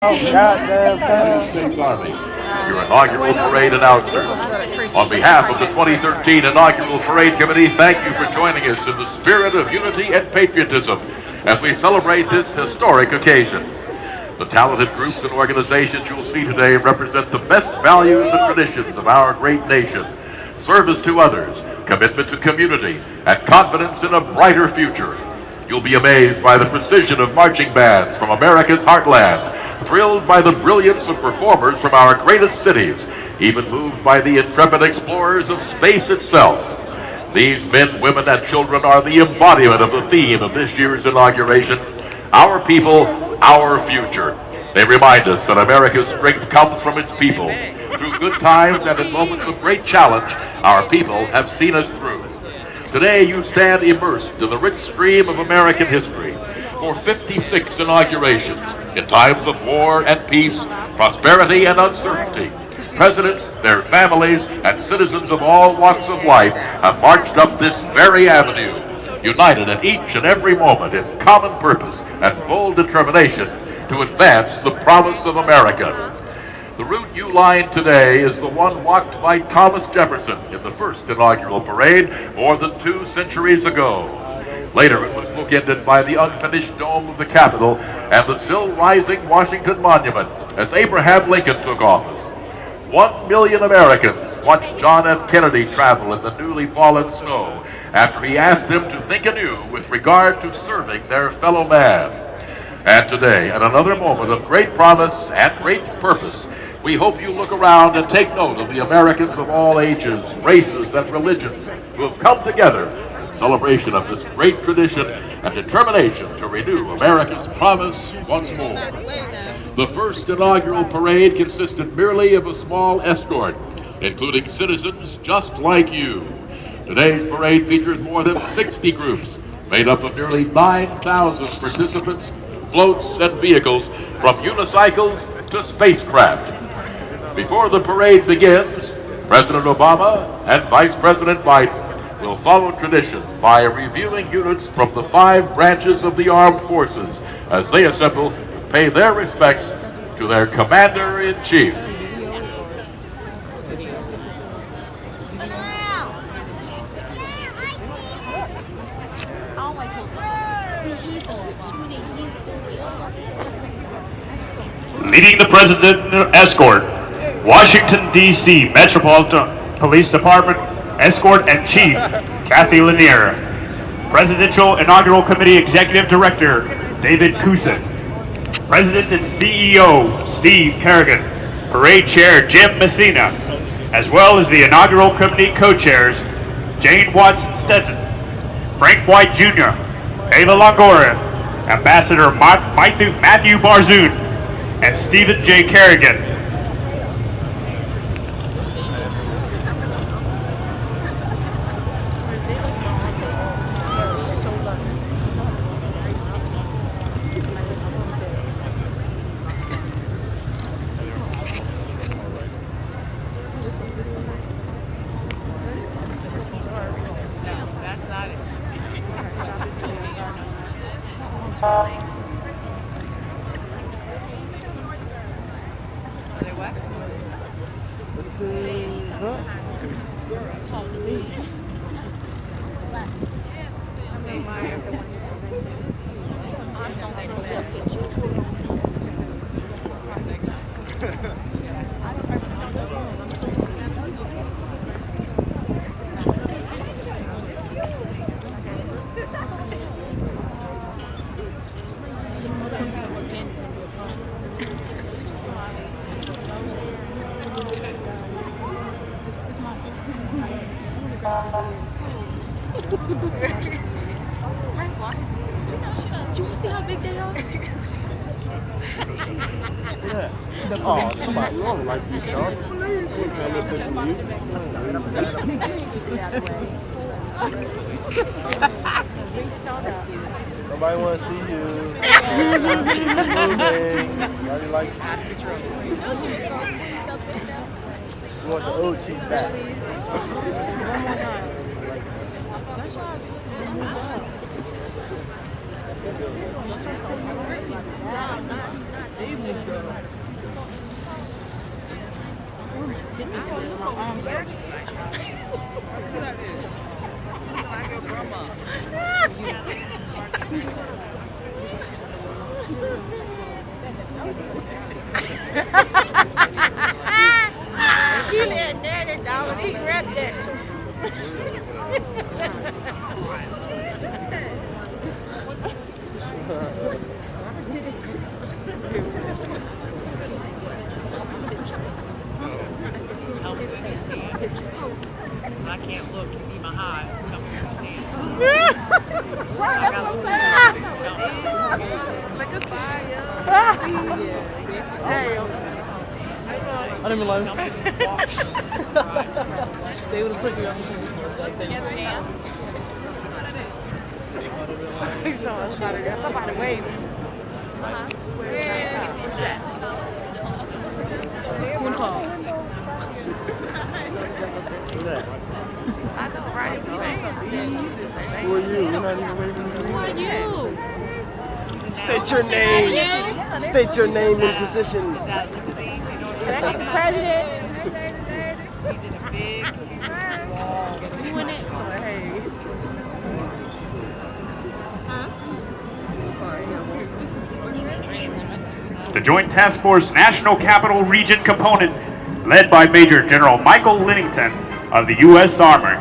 Goddamn time. States Army, your inaugural parade announcer. On behalf of the 2013 Inaugural Parade Committee, thank you for joining us in the spirit of unity and patriotism as we celebrate this historic occasion. The talented groups and organizations you'll see today represent the best values and traditions of our great nation. Service to others, commitment to community, and confidence in a brighter future. You'll be amazed by the precision of marching bands from America's heartland, thrilled by the brilliance of performers from our greatest cities, even moved by the intrepid explorers of space itself. These men, women, and children are the embodiment of the theme of this year's inauguration, Our People, Our Future. They remind us that America's strength comes from its people. Through good times and in moments of great challenge, our people have seen us through. Today, you stand immersed in the rich stream of American history. For 56 inaugurations, in times of war and peace, prosperity and uncertainty, presidents, their families, and citizens of all walks of life have marched up this very avenue, united in each and every moment in common purpose and bold determination to advance the promise of America. The route you line today is the one walked by Thomas Jefferson in the first inaugural parade more than 2 centuries ago. Later, it was bookended by the unfinished dome of the Capitol and the still rising Washington Monument as Abraham Lincoln took office. 1 million Americans watched John F. Kennedy travel in the newly fallen snow after he asked them to think anew with regard to serving their fellow man. And today, at another moment of great promise and great purpose, we hope you look around and take note of the Americans of all ages, races, and religions who have come together in celebration of this great tradition and determination to renew America's promise once more. The first inaugural parade consisted merely of a small escort, including citizens just like you. Today's parade features more than 60 groups, made up of nearly 9,000 participants, floats, and vehicles, from unicycles to spacecraft. Before the parade begins, President Obama and Vice President Biden will follow tradition by reviewing units from the 5 branches of the armed forces as they assemble to pay their respects to their Commander-in-Chief. Leading the President Escort, Washington, D.C. Metropolitan Police Department Escort and Chief, Kathy Lanier. Presidential Inaugural Committee Executive Director, David Kusin. President and CEO, Steve Kerrigan. Parade Chair, Jim Messina, as well as the Inaugural Committee Co-Chairs, Jane Watson Stetson, Frank White Jr., Ava Longoria, Ambassador Matthew Barzoon, and Stephen J. Kerrigan. Do you see how big they are? Yeah. Oh, somebody, you don't like this dog. Nobody want to see you. Nobody likes you. You want the old cheese back. He let daddy dog, he grabbed that. Tell me when you see it. 'Cause I can't look. You need my eyes. Tell me when you see it. I got to tell me. Like a fire. I didn't realize. Tell me when you walk. They would have took me off. Somebody wave. One call. I know, right? Who are you? You're not even waving to me. Who are you? State your name. State your name and position. Is that limousine? You know what That's the president. He's in a big, long. You in it? Hey. The Joint Task Force National Capital Region component, led by Major General Michael Lennington of the U.S. Army.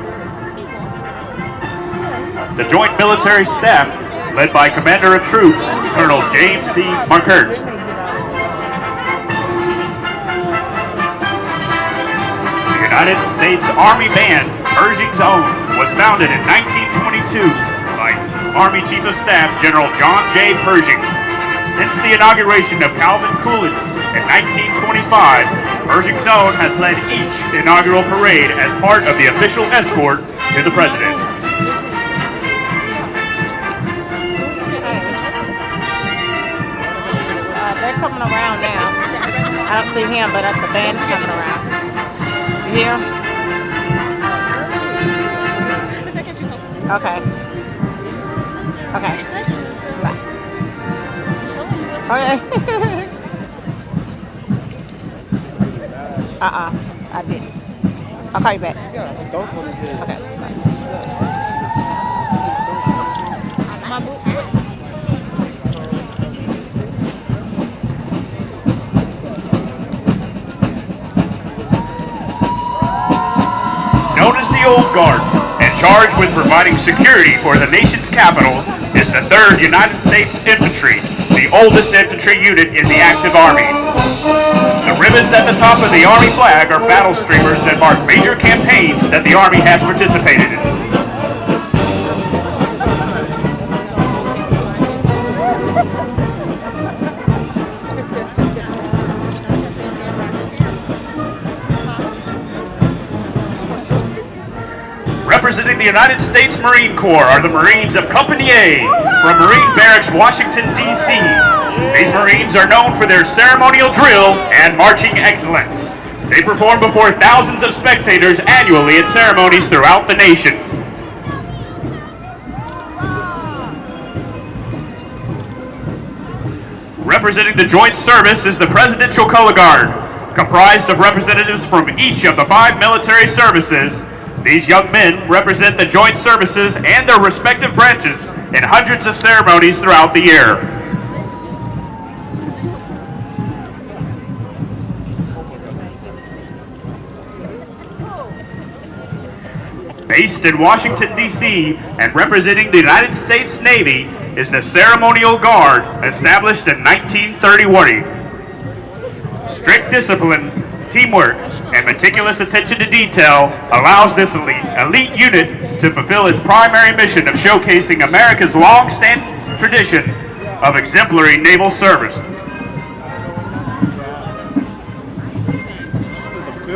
The Joint Military Staff, led by Commander of Troops, Colonel James C. Markert. The United States Army Band, Pershing's Own, was founded in 1922 by Army Chief of Staff General John J. Pershing. Since the inauguration of Calvin Coolidge in 1925, Pershing's Own has led each inaugural parade as part of the official escort to the President. They're coming around now. I don't see him, but the band's coming around. You hear him? Okay. Okay. Bye. Okay. I didn't. I'll call you back. Okay. Bye. My boot. Known as the Old Guard and charged with providing security for the nation's capital is the 3rd United States Infantry, the oldest infantry unit in the active Army. The ribbons at the top of the Army flag are battle streamers that mark major campaigns that the Army has participated in. Representing the United States Marine Corps are the Marines of Company A from Marine Barracks, Washington, D.C. These Marines are known for their ceremonial drill and marching excellence. They perform before thousands of spectators annually at ceremonies throughout the nation. Representing the Joint Service is the Presidential Color Guard, comprised of representatives from each of the 5 military services. These young men represent the joint services and their respective branches in hundreds of ceremonies throughout the year. Based in Washington, D.C., and representing the United States Navy is the Ceremonial Guard, established in 1931. Strict discipline, teamwork, and meticulous attention to detail allows this elite unit to fulfill its primary mission of showcasing America's long-standing tradition of exemplary naval service.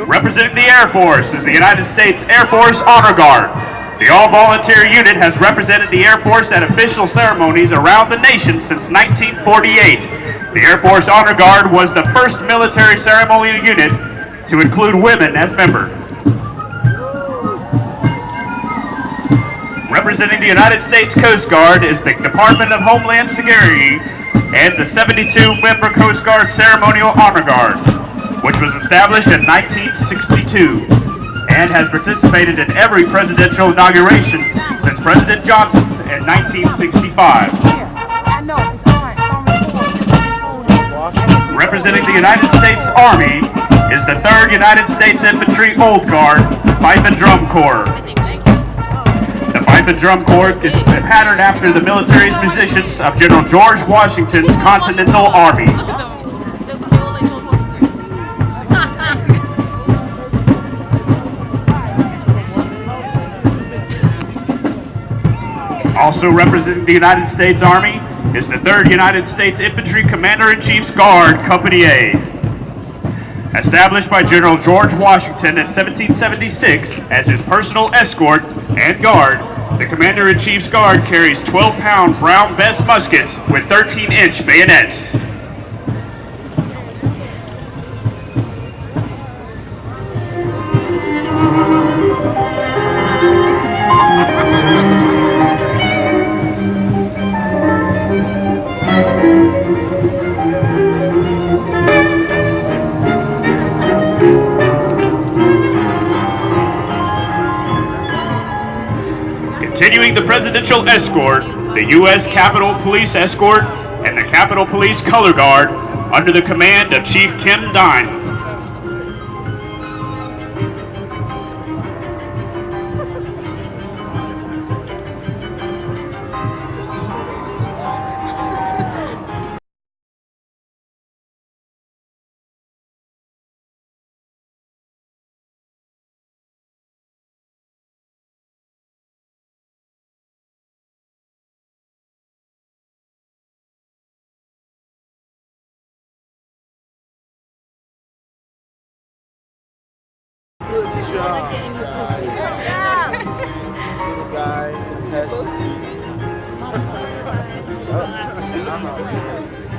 Representing the Air Force is the United States Air Force Honor Guard. The all-volunteer unit has represented the Air Force at official ceremonies around the nation since 1948. The Air Force Honor Guard was the first military ceremonial unit to include women as members. Representing the United States Coast Guard is the Department of Homeland Security and the 72-member Coast Guard Ceremonial Honor Guard, which was established in 1962 and has participated in every presidential inauguration since President Johnson's in 1965. Representing the United States Army is the 3rd United States Infantry Old Guard Pipe and Drum Corps. The Pipe and Drum Corps is patterned after the military's musicians of General George Washington's Continental Army. Also representing the United States Army is the 3rd United States Infantry Commander-in-Chief's Guard, Company A. Established by General George Washington in 1776 as his personal escort and guard, the Commander-in-Chief's Guard carries 12-pound Brown Bess muskets with 13-inch bayonets. Continuing the presidential escort, the U.S. Capitol Police Escort and the Capitol Police Color Guard under the command of Chief Kim Dine. Good job, guys. Little guy has to see.